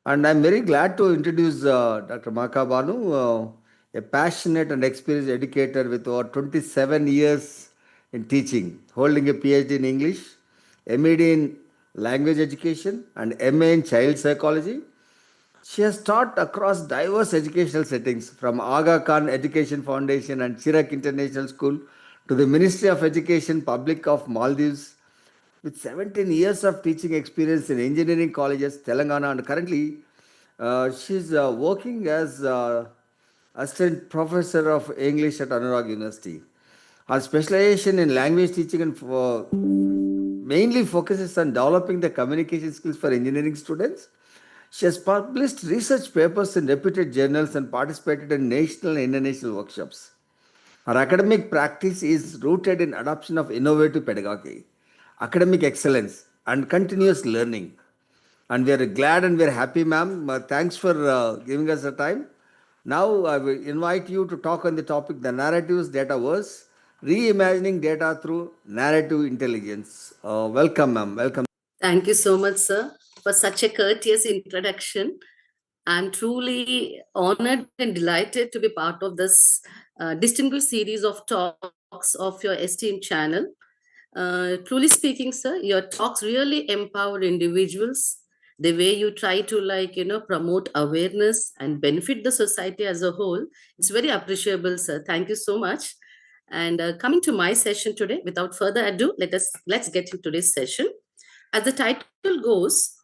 And I'm very glad to introduce Dr. Maheepathi, a passionate and experienced educator with over 27 years in teaching, holding a PhD in English, MAD in language education, and MA in child psychology. She has taught across diverse educational settings from Aga Khan Education Foundation and Chirac International School to the Ministry of Education, Public of Maldives, with 17 years of teaching experience in engineering colleges, Telangana, and currently she's working as assistant professor of English at Anurag University. Her specialization in language teaching and mainly focuses on developing the communication skills for engineering students. She has published research papers in reputed journals and participated in national and international workshops. Our academic practice is rooted in adoption of innovative pedagogy, academic excellence, and continuous learning. And we are glad and we are happy, ma'am. Thanks for giving us the time. Now, I will invite you to talk on the topic the narratives DataVerse, reimagining data through narrative intelligence. Welcome, ma'am. Welcome. Thank you so much, sir, for such a courteous introduction. I'm truly honored and delighted to be part of this distinguished series of talks of your esteemed channel. Truly speaking, sir, your talks really empower individuals. The way you try to, promote awareness and benefit the society as a whole, it's very appreciable, sir. Thank you so much. And coming to my session today, without further ado, let's get into today's session. As the title goes,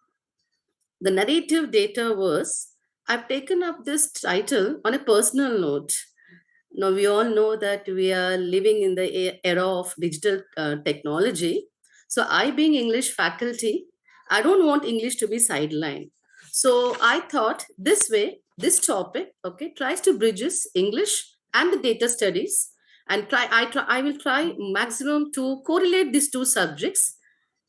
the narrative data verse, I've taken up this title on a personal note. Now, we all know that we are living in the era of digital technology. So, I, being English faculty, I don't want English to be sidelined. So, I thought this way, this topic, okay, tries to bridges English and the data studies, and I will try maximum to correlate these two subjects,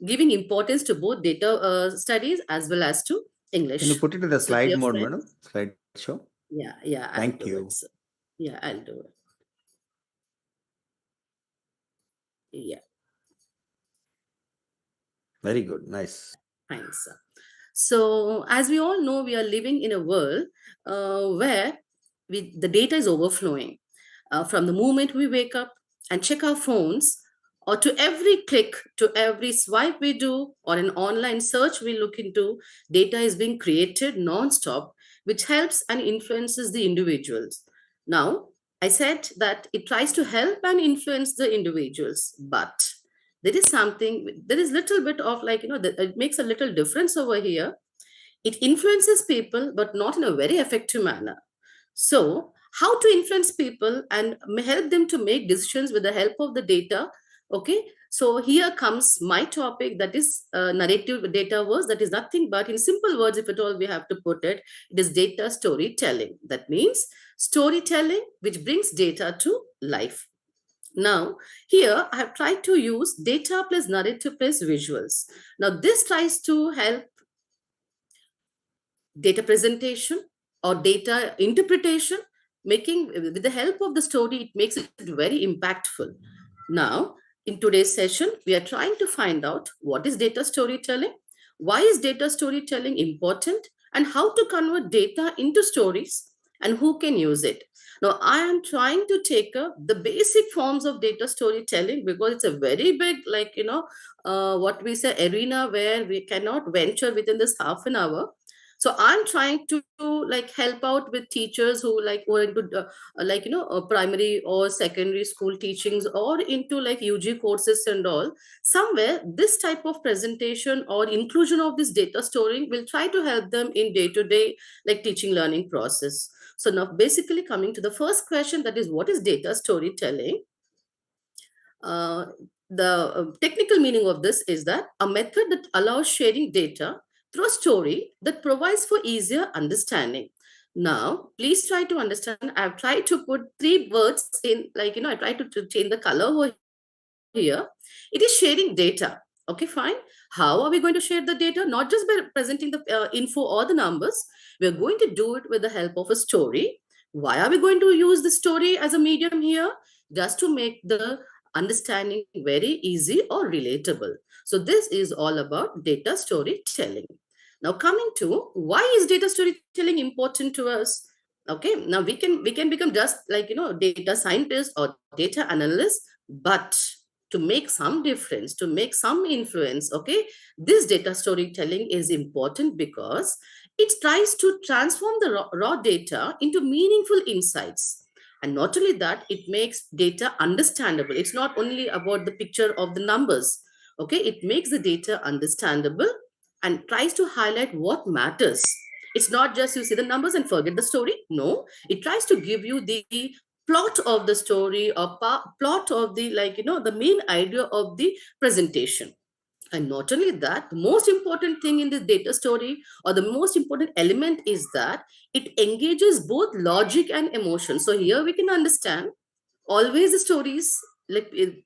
giving importance to both data studies as well as to Can you English. put it in the So, slide dear mode, friends, madam? Slideshow. yeah, I'll Thank do it. you. So, yeah, I'll do it. Yeah, Very good. Nice. thanks. So, as we all know, we are living in a world where the data is overflowing. From the moment we wake up and check our phones, or to every click, to every swipe we do, or an online search we look into, data is being created non-stop, which helps and influences the individuals. Now, I said that it tries to help and influence the individuals, but there is little bit of, it makes a little difference over here. It influences people, but not in a very effective manner. So, how to influence people and help them to make decisions with the help of the data? Okay, so here comes my topic, that is narrative data verse. That is nothing but, in simple words, if at all we have to put it, it is data storytelling. That means storytelling which brings data to life. Now, here I have tried to use data plus narrative plus visuals. Now, this tries to help data presentation or data interpretation, making with the help of the story, it makes it very impactful. Now, in today's session, we are trying to find out what is data storytelling, why is data storytelling important, and how to convert data into stories, and who can use it. Now, I am trying to take up the basic forms of data storytelling because it's a very big, what we say, arena where we cannot venture within this half an hour. So I'm trying to help out with teachers who are into primary or secondary school teachings, or into like UG courses and all. Somewhere this type of presentation or inclusion of this data storing will try to help them in day to day like teaching learning process. So now basically coming to the first question, that is, what is data storytelling? uh, the technical meaning of this is that a method that allows sharing data through a story that provides for easier understanding. Now, please try to understand. I've tried to put three words in, I tried to change the color over here. It is sharing data. Okay, fine. How are we going to share the data? Not just by presenting the info or the numbers. We're going to do it with the help of a story. Why are we going to use the story as a medium here? Just to make the understanding very easy or relatable. So this is all about data storytelling. Now coming to why is data storytelling important to us? Okay, now we can become just like data scientists or data analysts, but to make some difference, to make some influence, okay, this data storytelling is important because it tries to transform the raw data into meaningful insights. And not only that, it makes data understandable. It's not only about the picture of the numbers, okay, it makes the data understandable and tries to highlight what matters. It's not just you see the numbers and forget the story. No, it tries to give you the plot of the story or plot of the the main idea of the presentation. And not only that, the most important thing in this data story or the most important element is that it engages both logic and emotion. So here we can understand always the stories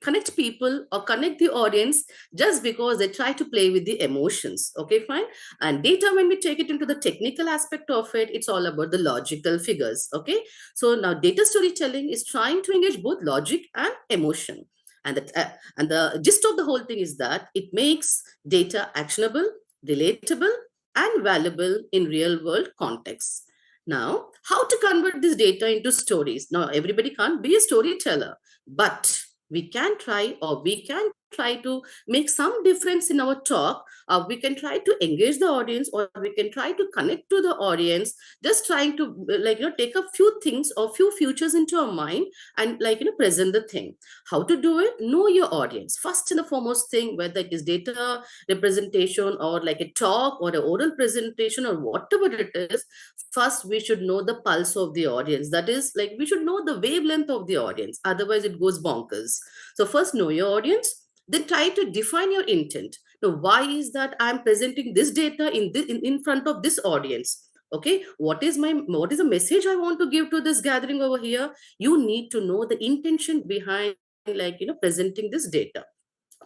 connect people or connect the audience just because they try to play with the emotions. Okay, fine. And data, when we take it into the technical aspect of it, it's all about the logical figures. Okay, so now data storytelling is trying to engage both logic and emotion. And the gist of the whole thing is that it makes data actionable, relatable, and valuable in real world contexts. Now, how to convert this data into stories? Now, everybody can't be a storyteller, but we can try, or we can try to make some difference in our talk. We can try to engage the audience, or we can try to connect to the audience, just trying to take a few things or few futures into our mind and present the thing. How to do it? Know your audience. First and the foremost thing, whether it is data representation or like a talk or an oral presentation or whatever it is, first we should know the pulse of the audience. That is, like, we should know the wavelength of the audience, otherwise it goes bonkers. So first know your audience, then try to define your intent. Now, why is that I'm presenting this data in front of this audience? Okay, what is the message I want to give to this gathering over here? You need to know the intention behind presenting this data.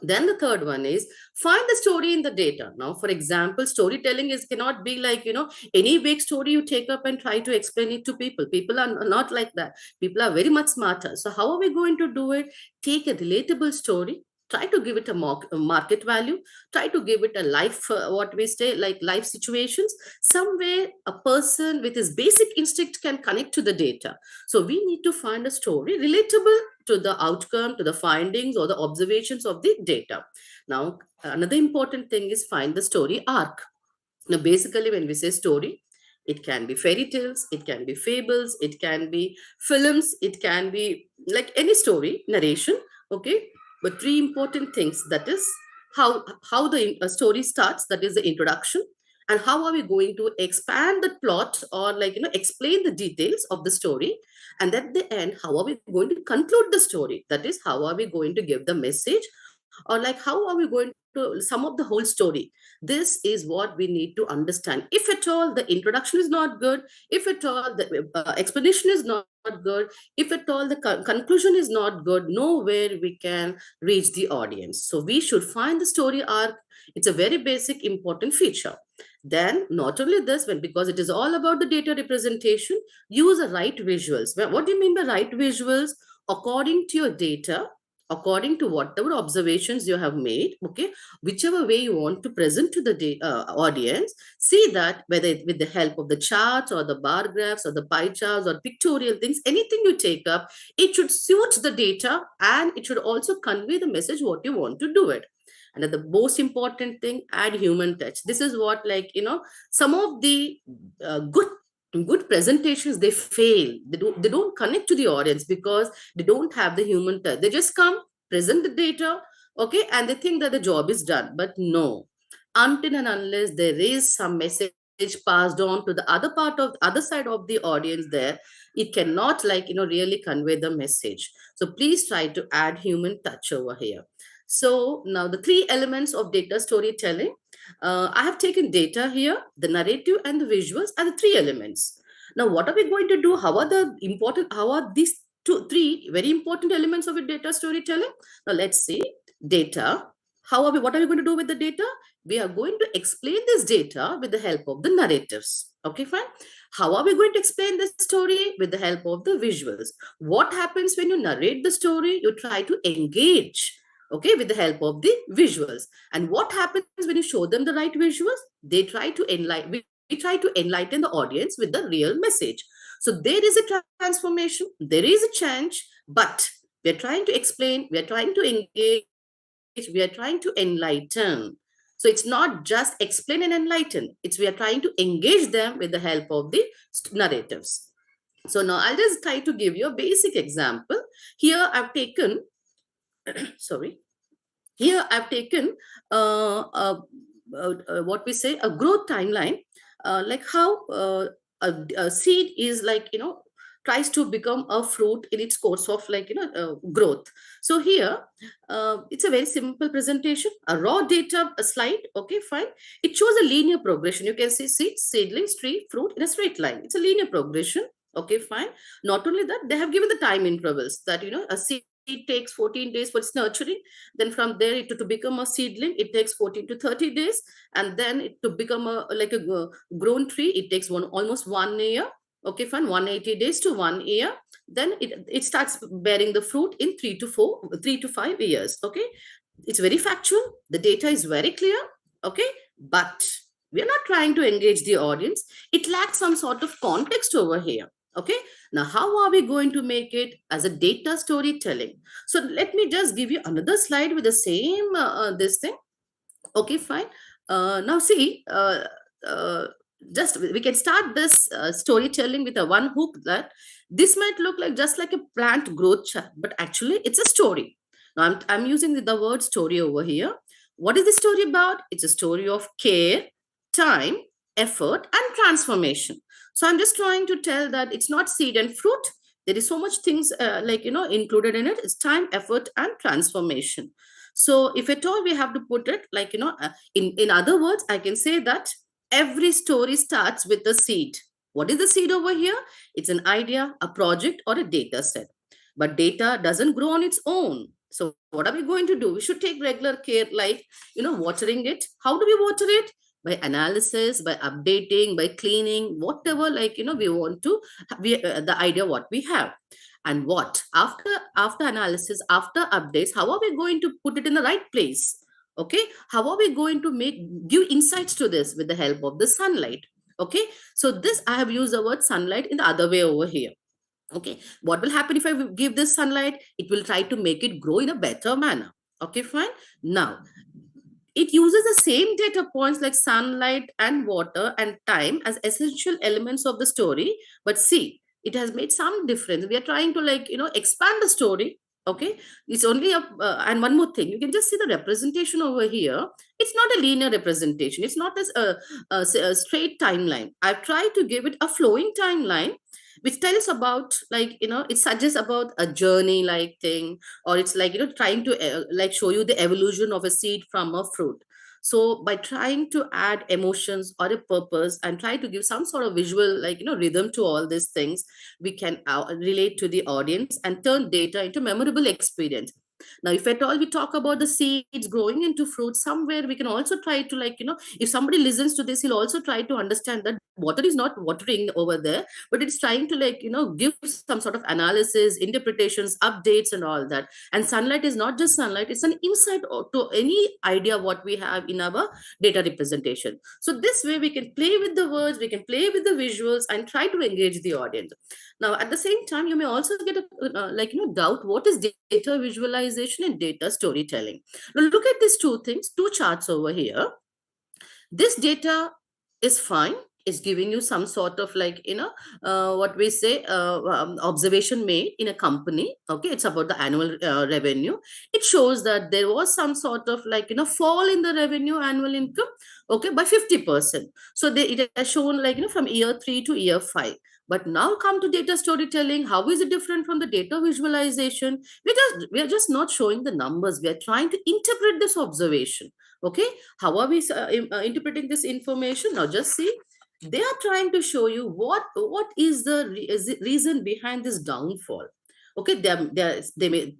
Then the third one is find the story in the data. Now, for example, storytelling is cannot be any big story you take up and try to explain it to people. People are not like that. People are very much smarter. So how are we going to do it? Take a relatable story, try to give it a market value, try to give it a life, what we say, like life situations, somewhere a person with his basic instinct can connect to the data. So we need to find a story relatable to the outcome, to the findings or the observations of the data. Now, another important thing is find the story arc. Now, basically, when we say story, it can be fairy tales, it can be fables, it can be films, it can be like any story, narration. Okay, but three important things, that is how the story starts, that is the introduction, and how are we going to expand the plot or explain the details of the story, and at the end, how are we going to conclude the story, that is how are we going to give the message, or like how are we going to sum up the whole story. This is what we need to understand. If at all the introduction is not good, if at all the explanation is not good, if at all the conclusion is not good, nowhere we can reach the audience. So we should find the story arc. It's a very basic important feature. Then not only this, when because it is all about the data representation, use the right visuals. Well, what do you mean by right visuals? According to your data, according to whatever observations you have made, okay, whichever way you want to present to the audience, see that whether with the help of the charts or the bar graphs or the pie charts or pictorial things, anything you take up, it should suit the data and it should also convey the message what you want to do it. And the most important thing, add human touch. This is what, some of the good presentations, they fail. They don't connect to the audience because they don't have the human touch. They just come, present the data, okay, and they think that the job is done. But no, until and unless there is some message passed on to the other part of the other side of the audience there, it cannot really convey the message. So please try to add human touch over here. So now the three elements of data storytelling, I have taken data here, the narrative and the visuals are the three elements. Now, what are we going to do? How are these three very important elements of a data storytelling? Now, let's see data. What are we going to do with the data? We are going to explain this data with the help of the narratives. Okay, fine. How are we going to explain this story? With the help of the visuals. What happens when you narrate the story? You try to engage okay, with the help of the visuals. And what happens when you show them the right visuals? They try to enlighten, we try to enlighten the audience with the real message. So there is a transformation, there is a change, but we are trying to explain, we are trying to engage, we are trying to enlighten. So it's not just explain and enlighten, it's we are trying to engage them with the help of the narratives. So now I'll just try to give you a basic example. Here I've taken, sorry, here I've taken what we say a growth timeline, like how a seed is like, tries to become a fruit in its course of like, growth. So here it's a very simple presentation, a raw data a slide, okay, fine. It shows a linear progression. You can see seed, seedlings, tree, fruit in a straight line. It's a linear progression, okay, fine. Not only that, they have given the time intervals that, a seed takes 14 days for its nurturing. Then from there, to become a seedling, it takes 14 to 30 days. And then to become a like a grown tree, it takes almost 1 year. Okay, fine, 180 days to 1 year. Then it starts bearing the fruit in 3 to 5 years. Okay, it's very factual. The data is very clear. Okay, but we are not trying to engage the audience. It lacks some sort of context over here. Okay, now how are we going to make it as a data storytelling? So let me just give you another slide with the same this thing. Okay, fine. Now see, just we can start this storytelling with a one hook that this might look like just like a plant growth chart, but actually it's a story. Now I'm using the word story over here. What is the story about? It's a story of care, time, effort, and transformation. So I'm just trying to tell that it's not seed and fruit. There is so much things like, included in it. It's time, effort, and transformation. So if at all we have to put it like, in other words, I can say that every story starts with a seed. What is the seed over here? It's an idea, a project, or a data set. But data doesn't grow on its own. So what are we going to do? We should take regular care, like, watering it. How do we water it? By analysis, by updating, by cleaning, whatever, like, we want to, the idea what we have. And what after analysis, after updates, how are we going to put it in the right place? Okay, how are we going to give insights to this with the help of the sunlight? Okay, so this I have used the word sunlight in the other way over here. Okay, what will happen if I give this sunlight? It will try to make it grow in a better manner. Okay, fine. Now it uses the same data points like sunlight and water and time as essential elements of the story. But see, it has made some difference. We are trying to like, expand the story. Okay, it's only a and one more thing, you can just see the representation over here. It's not a linear representation. It's not as a straight timeline. I've tried to give it a flowing timeline, which tells about like, it suggests about a journey like thing, or it's like, trying to like show you the evolution of a seed from a fruit. So by trying to add emotions or a purpose and try to give some sort of visual like, rhythm to all these things, we can relate to the audience and turn data into memorable experience. Now if at all we talk about the seeds growing into fruit, somewhere we can also try to like, if somebody listens to this, he'll also try to understand that water is not watering over there, but it's trying to like, give some sort of analysis, interpretations, updates, and all that. And sunlight is not just sunlight, it's an insight to any idea what we have in our data representation. So this way we can play with the words, we can play with the visuals and try to engage the audience. Now at the same time, you may also get a like, doubt what is data visualization and data storytelling. Now look at these two things, two charts over here. This data is fine. It's giving you some sort of like, what we say, observation made in a company. Okay, it's about the annual revenue. It shows that there was some sort of like, fall in the revenue, annual income, okay, by 50%. So it has shown like, from year 3 to year 5. But now come to data storytelling. How is it different from the data visualization? We are just not showing the numbers. We are trying to interpret this observation. Okay, how are we interpreting this information? Now just see, they are trying to show you what is the reason behind this downfall. Okay, they may,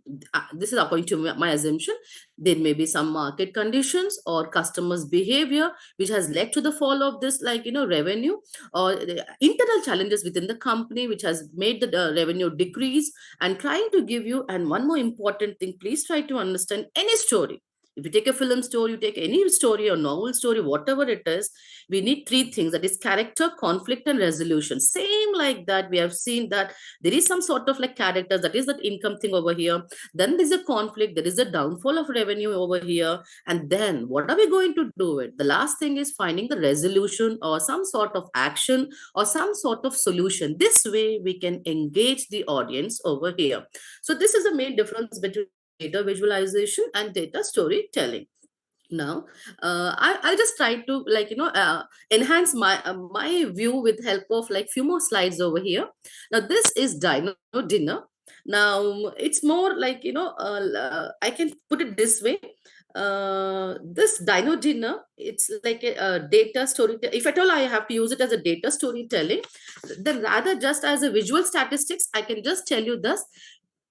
this is according to my assumption, there may be some market conditions or customers behavior which has led to the fall of this, like, revenue, or the internal challenges within the company which has made the revenue decrease, and trying to give you. And one more important thing, please try to understand any story. If you take a film story, you take any story or novel story, whatever it is, we need three things, that is character, conflict, and resolution. Same like that, we have seen that there is some sort of like characters, that is that income thing over here, then there's a conflict, there is a downfall of revenue over here, and then what are we going to do it? The last thing is finding the resolution or some sort of action or some sort of solution. This way we can engage the audience over here. So this is the main difference between data visualization and data storytelling. Now I'll just try to, like, enhance my view with help of like few more slides over here. Now this is dino dinner. Now it's more like, I can put it this way. This dino dinner, it's like a data story. If at all I have to use it as a data storytelling, then rather just as a visual statistics, I can just tell you this.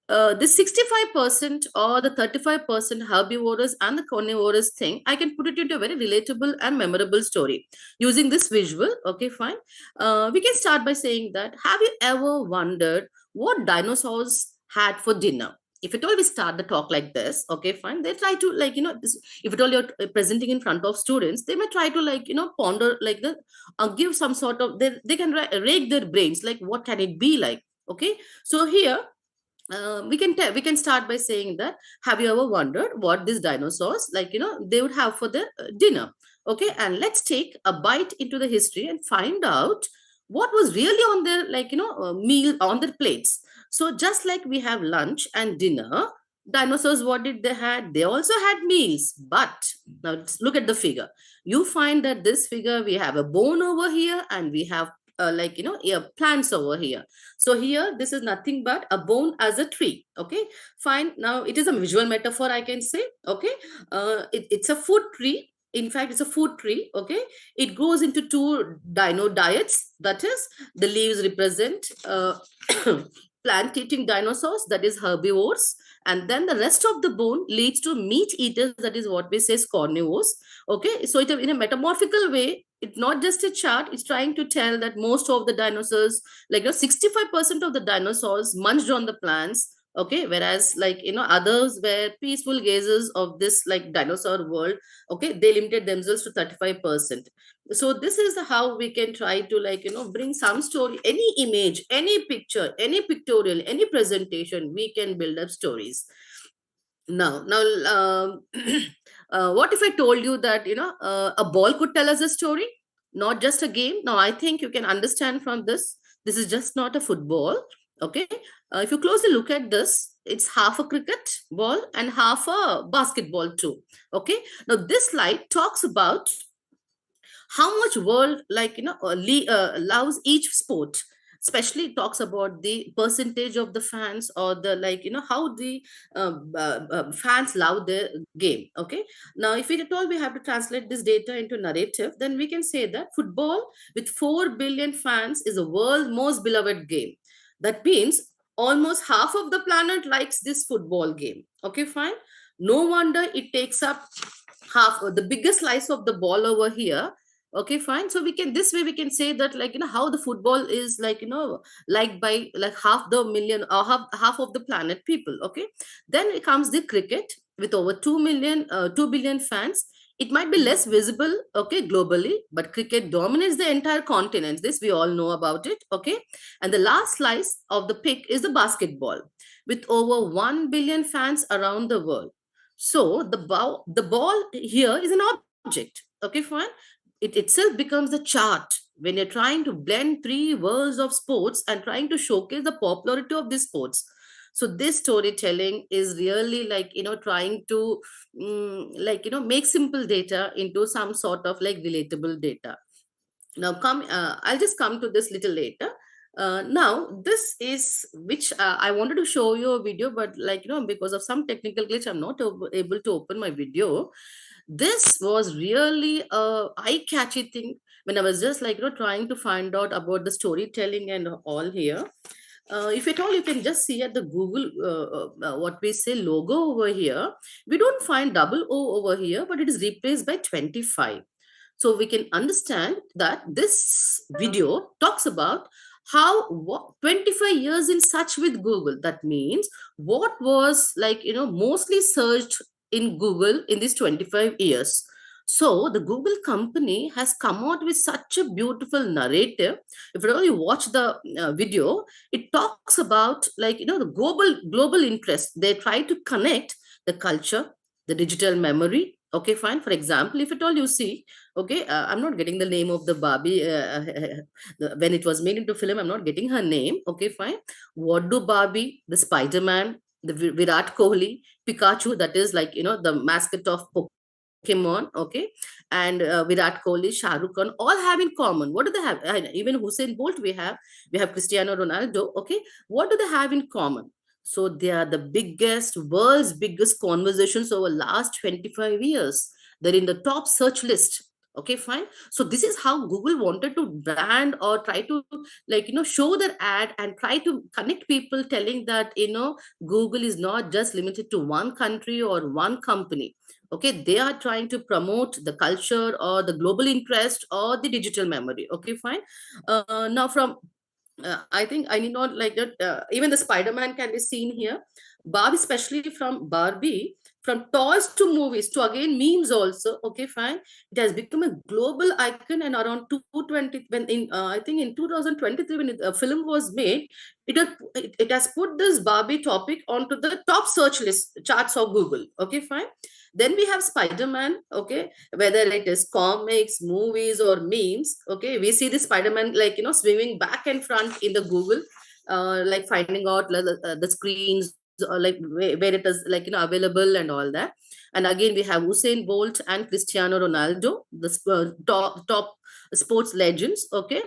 The 65% or the 35% herbivorous and the carnivorous thing, I can put it into a very relatable and memorable story using this visual. Okay, fine. We can start by saying that, have you ever wondered what dinosaurs had for dinner? If at all we start the talk like this, okay, fine. They try to, like, this, if at all you're presenting in front of students, they may try to, like, ponder, like, give some sort of, they can rake their brains, like, what can it be like? Okay, so here we can start by saying that, have you ever wondered what these dinosaurs, like, they would have for their dinner? Okay, and let's take a bite into the history and find out what was really on their, like, meal on their plates. So just like we have lunch and dinner, dinosaurs, what did they had? They also had meals. But now let's look at the figure. You find that this figure, we have a bone over here and we have like, yeah, plants over here. So here, this is nothing but a bone as a tree. Okay, fine. Now it is a visual metaphor, I can say. Okay, it's a food tree. In fact, it's a food tree. Okay, it grows into two dino diets. That is, the leaves represent plant-eating dinosaurs, that is herbivores, and then the rest of the bone leads to meat eaters, that is what we say is carnivores. Okay, so it, in a metamorphical way, it's not just a chart, it's trying to tell that most of the dinosaurs, like, 65% of the dinosaurs munched on the plants. Okay, whereas, like, others were peaceful gazers of this, like, dinosaur world. Okay, they limited themselves to 35%. So this is how we can try to, like, bring some story, any image, any picture, any pictorial, any presentation, we can build up stories. Now what if I told you that, a ball could tell us a story, not just a game? Now I think you can understand from this, this is just not a football. Okay, if you closely look at this, it's half a cricket ball and half a basketball too. Okay, now this slide talks about how much world, like, loves each sport. Especially it talks about the percentage of the fans, or the, like, how the fans love the game. Okay, now if it at all we have to translate this data into narrative, then we can say that football with 4 billion fans is the world's most beloved game. That means almost half of the planet likes this football game. Okay, fine. No wonder it takes up half, the biggest slice of the ball over here. Okay, fine. So we can, this way we can say that, like, how the football is, like, liked by like half the million, or half of the planet people. Okay, then it comes the cricket with over 2 million 2 billion fans. It might be less visible, okay, globally, but cricket dominates the entire continent. This we all know about it. Okay, and the last slice of the pick is the basketball with over 1 billion fans around the world. So the ball here is an object. Okay, fine. It itself becomes the chart when you're trying to blend three worlds of sports and trying to showcase the popularity of these sports. So this storytelling is really, like, trying to like, make simple data into some sort of like relatable data. Now come, I'll just come to this little later. Now this is which I wanted to show you a video, but, like, because of some technical glitch, I'm not able to open my video. This was really a eye-catchy thing when I was just, like, trying to find out about the storytelling and all here. If at all you can just see at the Google, what we say logo over here, we don't find double O over here, but it is replaced by 25. So we can understand that this video talks about how 25 years in search with Google. That means what was mostly searched in Google in these 25 years. So the Google company has come out with such a beautiful narrative. If you really watch the video, it talks about the global interest. They try to connect the culture, the digital memory. Okay, fine. For example, if at all you see, okay, I'm not getting the name of the Barbie when it was made into film. I'm not getting her name. Okay, fine. What do Barbie, the Spider-Man, the Virat Kohli, Pikachu, that is the mascot of Pokemon, okay, and Virat Kohli, Shah Rukh Khan, all have in common. What do they have? Even Hussein Bolt, we have Cristiano Ronaldo. Okay, what do they have in common? So they are the world's biggest conversations over last 25 years. They're in the top search list. Okay, fine. So this is how Google wanted to brand or try to show their ad and try to connect people, telling that Google is not just limited to one country or one company. Okay, they are trying to promote the culture or the global interest or the digital memory. Okay, fine. Now from I think I need not like that. Even the Spider-Man can be seen here. Barbie, especially from Barbie, from toys to movies to again memes also. Okay, fine. It has become a global icon, and around 220 when in I think in 2023 when a film was made, it has put this Barbie topic onto the top search list charts of Google. Okay, fine. Then we have Spider-Man. Okay, whether it is comics, movies, or memes. Okay, we see the Spider-Man swimming back and front in the Google, finding out the screens, or where it is available and all that. And again we have Usain Bolt and Cristiano Ronaldo, the top sports legends. Okay,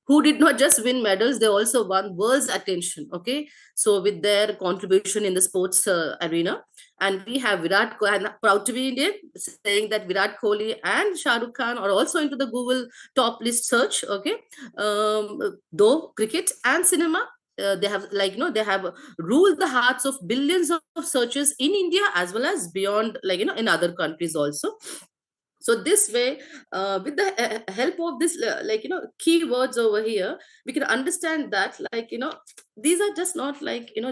who did not just win medals, they also won world's attention. Okay, so with their contribution in the sports arena. And we have Virat Kohli, and proud to be Indian, saying that Virat Kohli and Shah Rukh Khan are also into the Google top list search. Okay, though cricket and cinema, they have they have ruled the hearts of billions of searchers in India as well as beyond, in other countries also. So this way, with the help of this keywords over here, we can understand that these are just not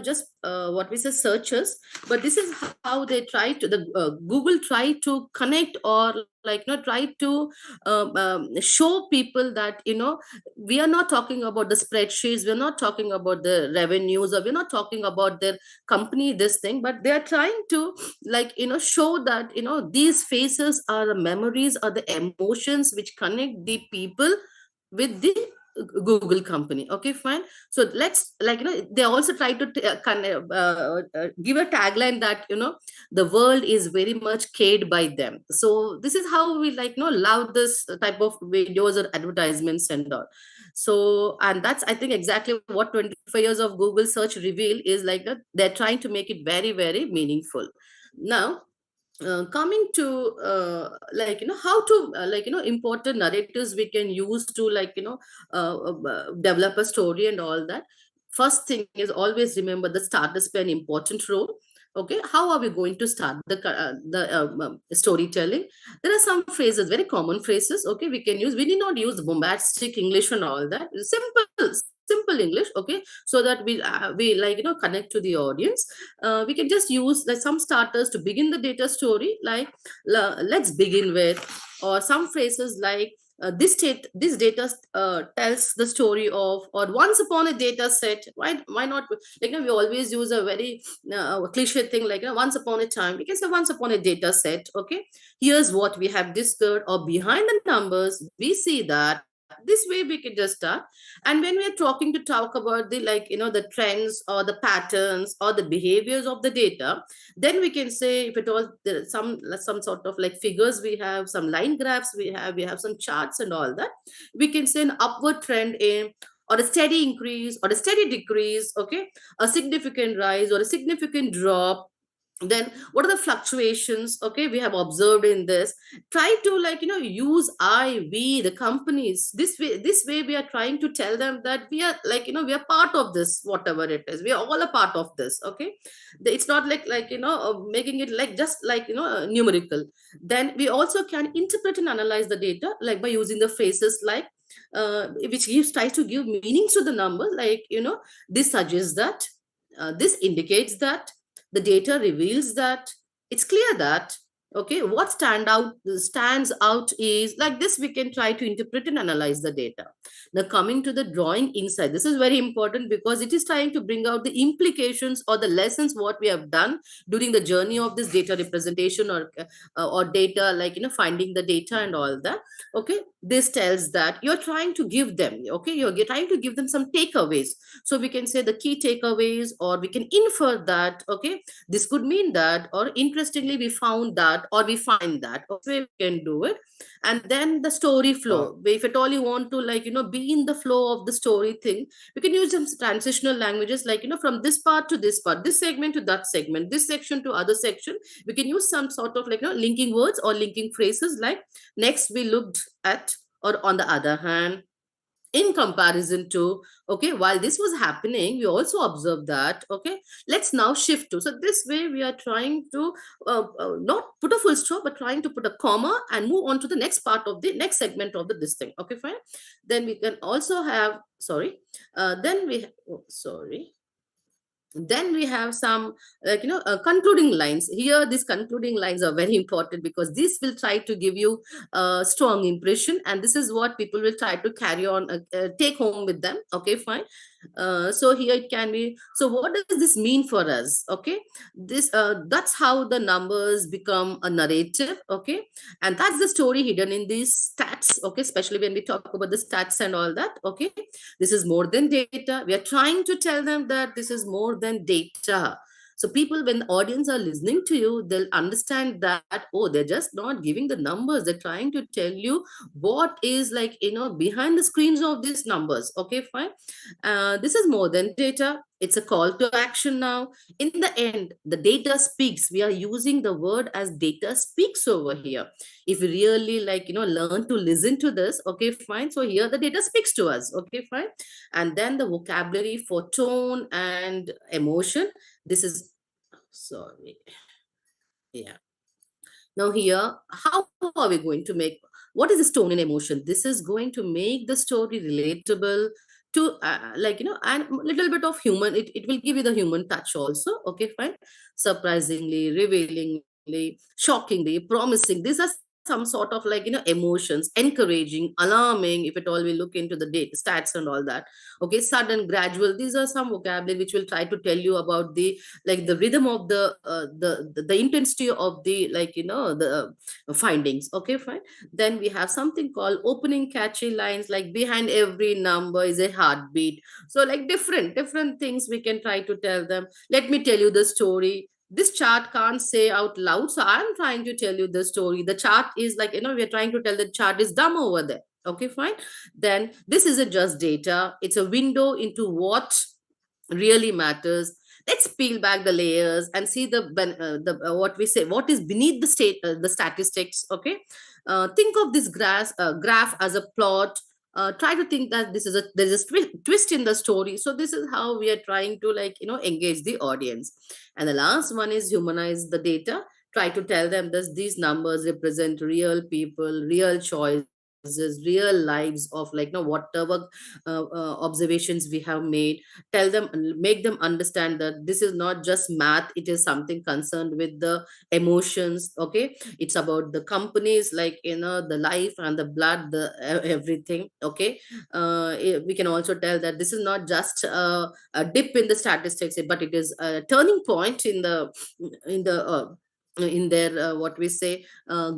just what we say searches, but this is how they try to the Google try to connect, or try to show people that we are not talking about the spreadsheets, we're not talking about the revenues, or we're not talking about their company this thing, but they are trying to show that these faces are the memories or the emotions which connect the people with the Google company. Okay, fine. So let's they also try to give a tagline that the world is very much cared by them. So this is how we love this type of videos or advertisements and all. So, and that's I think exactly what 25 years of Google search reveal is they're trying to make it very, very meaningful. Now, coming to how to important narratives we can use to develop a story and all that. First thing is always remember the starters play an important role. Okay, how are we going to start the storytelling? There are some phrases, very common phrases. Okay, we can use. We need not use bombastic English and all that. Simple English. Okay, so that we connect to the audience. We can just use some starters to begin the data story, let's begin with, or some phrases like this data tells the story of, or once upon a data set. Why not we always use a very cliche thing once upon a time. We can say once upon a data set. Okay, here's what we have discovered, or behind the numbers we see that. This way we can just start. And when we are talk about the the trends or the patterns or the behaviors of the data, then we can say, if at all there are some sort of figures, we have some line graphs, we have some charts and all that, we can say an upward trend in, or a steady increase or a steady decrease. Okay, a significant rise or a significant drop, Then what are the fluctuations, okay, we have observed in this. Try to, like, use I, we, the companies. This way we are trying to tell them that we are, like, we are part of this, whatever it is, we are all a part of this, okay. It's not like making it like just like numerical. Then we also can interpret and analyze the data, like by using the phrases like which tries to give meanings to the number, like this suggests that, this indicates that, the data reveals that, it's clear that, okay. What stands out is like this, we can try to interpret and analyze the data. Now coming to the drawing insight, this is very important because it is trying to bring out the implications or the lessons what we have done during the journey of this data representation, or data, like finding the data and all that, okay. This tells that you're trying to give them, okay, you're trying to give them some takeaways. So we can say the key takeaways, or we can infer that, okay, this could mean that, or interestingly we found that, or we find that, okay, we can do it. And then the story Uh, flow, if at all you want to, like be in the flow of the story thing, we can use some transitional languages, like from this part to this part, this segment to that segment, this section to other section. We can use some sort of, like linking words or linking phrases, like next we looked at, or on the other hand, in comparison to, okay, while this was happening we also observed that, okay, let's now shift to. So this way we are trying to not put a full stop, but trying to put a comma and move on to the next part of the next segment of the this thing, okay, fine. Then we can also have, sorry, then we oh, sorry then we have some, like concluding lines here. These concluding lines are very important because this will try to give you a strong impression, and this is what people will try to carry on, take home with them, okay, fine. So here it can be, so what does this mean for us, okay. This That's how the numbers become a narrative, okay. And that's the story hidden in these stats, okay, especially when we talk about the stats and all that, okay. This is more than data. We are trying to tell them that this is more than data. So people, when the audience are listening to you, they'll understand that, oh, they're just not giving the numbers, they're trying to tell you what is, like behind the screens of these numbers, okay, fine. This is more than data, it's a call to action now. In the end, the data speaks. We are using the word as data speaks over here. If we really, like learn to listen to this, okay, fine. So here the data speaks to us, okay, fine. And then the vocabulary for tone and emotion. This is, sorry, yeah. Now here, how are we going to make, what is this tone and emotion? This is going to make the story relatable to, and a little bit of human, it will give you the human touch also, okay, fine. Surprisingly, revealingly, shockingly, promising, these are some sort of, like emotions, encouraging, alarming, if at all we look into the data stats and all that, okay. Sudden, gradual, these are some vocabulary which will try to tell you about the, like the rhythm of the intensity of the, like the findings, okay, fine. Then we have something called opening catchy lines, like behind every number is a heartbeat. So like different things we can try to tell them. Let me tell you the story. This chart can't say out loud, so I'm trying to tell you the story. The chart is, like we're trying to tell the chart is dumb over there, okay, fine. Then this isn't just data, it's a window into what really matters. Let's peel back the layers and see what we say, what is beneath the statistics, okay. Think of this graph as a plot. Try to think that there's a twist in the story. So this is how we are trying to, like engage the audience. And the last one is humanize the data. Try to tell them that these numbers represent real people, real choices, real lives of, like whatever observations we have made. Tell them, make them understand that this is not just math, it is something concerned with the emotions, okay. It's about the companies, like the life and the blood, the everything, okay. We can also tell that this is not just a dip in the statistics, but it is a turning point in their what we say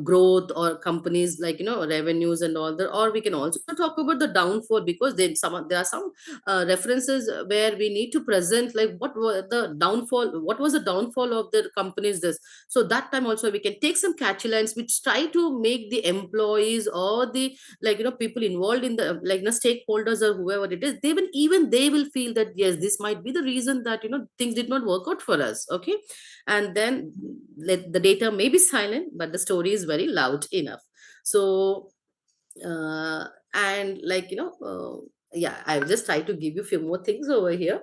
growth, or companies, like revenues and all that. Or we can also talk about the downfall, because there are some references where we need to present, like what was the downfall of the companies, this. So that time also we can take some catchy lines which try to make the employees, or the, like people involved in the, like stakeholders, or whoever it is, they will feel that yes, this might be the reason that things did not work out for us, okay. and then let the data may be silent, but the story is very loud enough. So and like yeah, I'll just try to give you a few more things over here.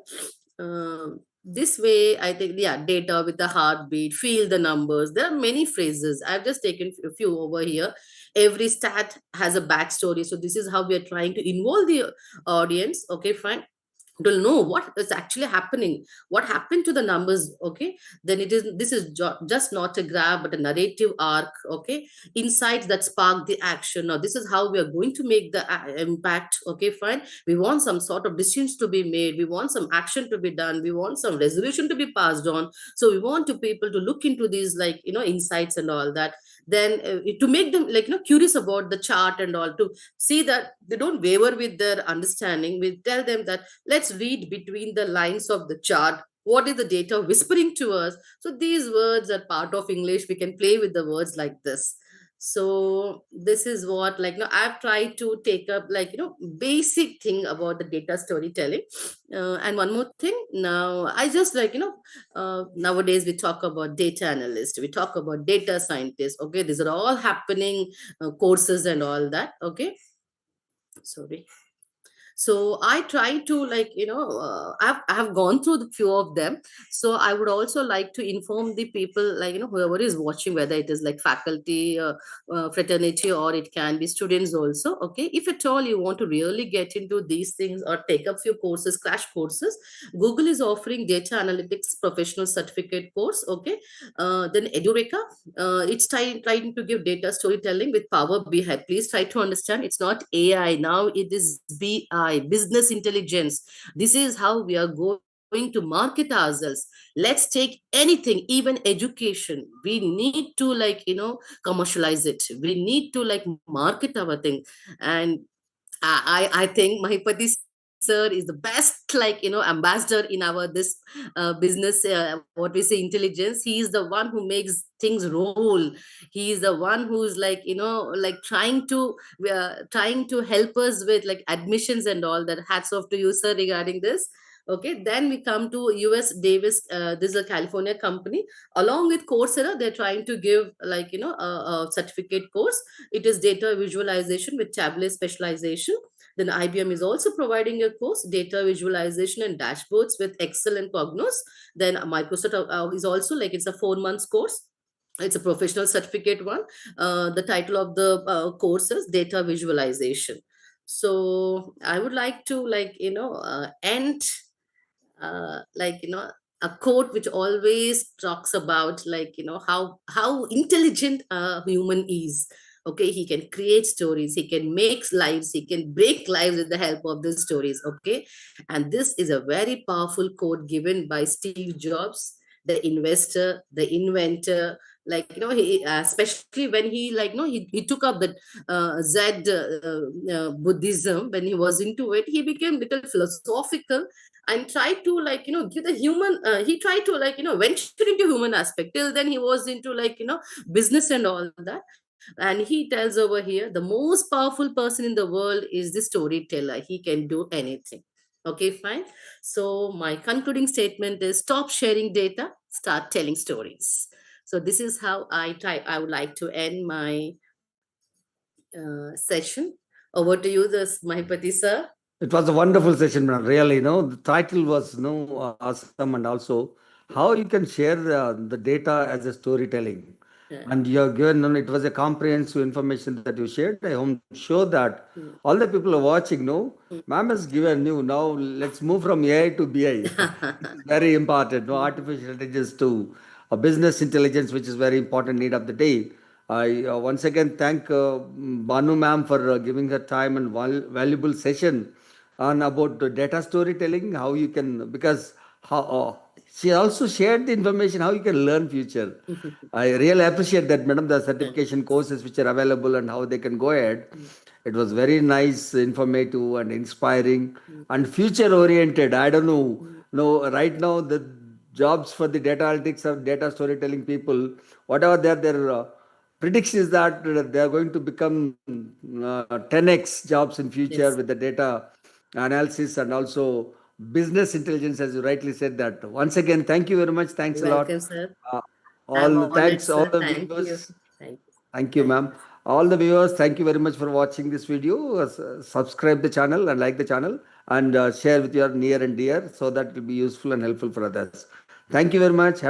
This way, I think, yeah, data with the heartbeat, feel the numbers. There are many phrases. I've just taken a few over here. Every stat has a backstory. So this is how we are trying to involve the audience. Okay, fine, to know what is actually happening, what happened to the numbers. Okay, then it is, this is just not a graph but a narrative arc. Okay, insights that spark the action. Now this is how we are going to make the impact. Okay, fine, we want some sort of decisions to be made, we want some action to be done, we want some resolution to be passed on. So we want to people to look into these, like, insights and all that. Then to make them, like, curious about the chart and all, to see that they don't waver with their understanding. We tell them that let's read between the lines of the chart. What is the data whispering to us? So these words are part of English. We can play with the words like this. So this is what, like, I've tried to take up, like, basic thing about the data storytelling. And one more thing. Now I just, like, nowadays we talk about data analyst, we talk about data scientist. Okay, these are all happening courses and all that. Okay, sorry. So I try to, like, I have gone through the few of them. So I would also like to inform the people, like, whoever is watching, whether it is like faculty, fraternity, or it can be students also. Okay, if at all you want to really get into these things or take up few courses, crash courses, Google is offering data analytics professional certificate course. Okay, then Edureka, it's trying to give data storytelling with Power BI. Please try to understand, it's not AI now, it is BI, business intelligence. This is how we are going to market ourselves. Let's take anything, even education. We need to, like, commercialize it. We need to, like, market our thing. And I think Mahipati sir is the best, like, ambassador in our this business, what we say, intelligence. He is the one who makes things roll. He is the one who's, like, like, trying to help us with, like, admissions and all that. Hats off to you, sir, regarding this. Okay, then we come to US Davis. This is a California company. Along with Coursera, they're trying to give, like, a certificate course. It is data visualization with tablet specialization. Then IBM is also providing a course, data visualization and dashboards with Excel and Cognos. Then Microsoft is also, like, it's a 4 months course. It's a professional certificate one. The title of the course is data visualization. So I would like to, like, end, like, a quote which always talks about, like, how intelligent a human is. Okay, he can create stories, he can make lives, he can break lives with the help of the stories. Okay, and this is a very powerful quote given by Steve Jobs, the investor, the inventor. Like, especially when he, like, he took up the Zed Buddhism. When he was into it, he became little philosophical and tried to, like, give the human, he tried to, like, venture into human aspect. Till then he was into, like, business and all that. And he tells over here, the most powerful person in the world is the storyteller. He can do anything. Okay, fine. So my concluding statement is, stop sharing data, start telling stories. So this is how I would like to end my session. Over to you, this Mahipati sir. It was a wonderful session, man. Really, the title was awesome, and also how you can share the data as a storytelling. Yeah. And you have given, it was a comprehensive information that you shared. I am sure that Mm. all the people are watching. No, ma'am has given you. Now let's move from AI to BI. It is very important. No, artificial intelligence to business intelligence, which is very important need of the day. I once again thank Banu ma'am for giving her time and valuable session on about the data storytelling, how you can, because how she also shared the information how you can learn future. I really appreciate that, madam, the certification courses which are available and how they can go ahead. It was very nice, informative, and inspiring, and future oriented. I don't know. No, right now the jobs for the data analytics or data storytelling people, whatever their prediction is that they are going to become 10x jobs in future Yes. with the data analysis and also business intelligence, as you rightly said that. Once again, thank you very much. Thanks a lot. Welcome, sir. Uh, I'm all honored, thanks, all sir. the Thank you. viewers. Thank you. Thank you, Thank ma'am. All the viewers, thank you very much for watching this video. Subscribe the channel and like the channel, and share with your near and dear, so that it will be useful and helpful for others. Thank you very much. Have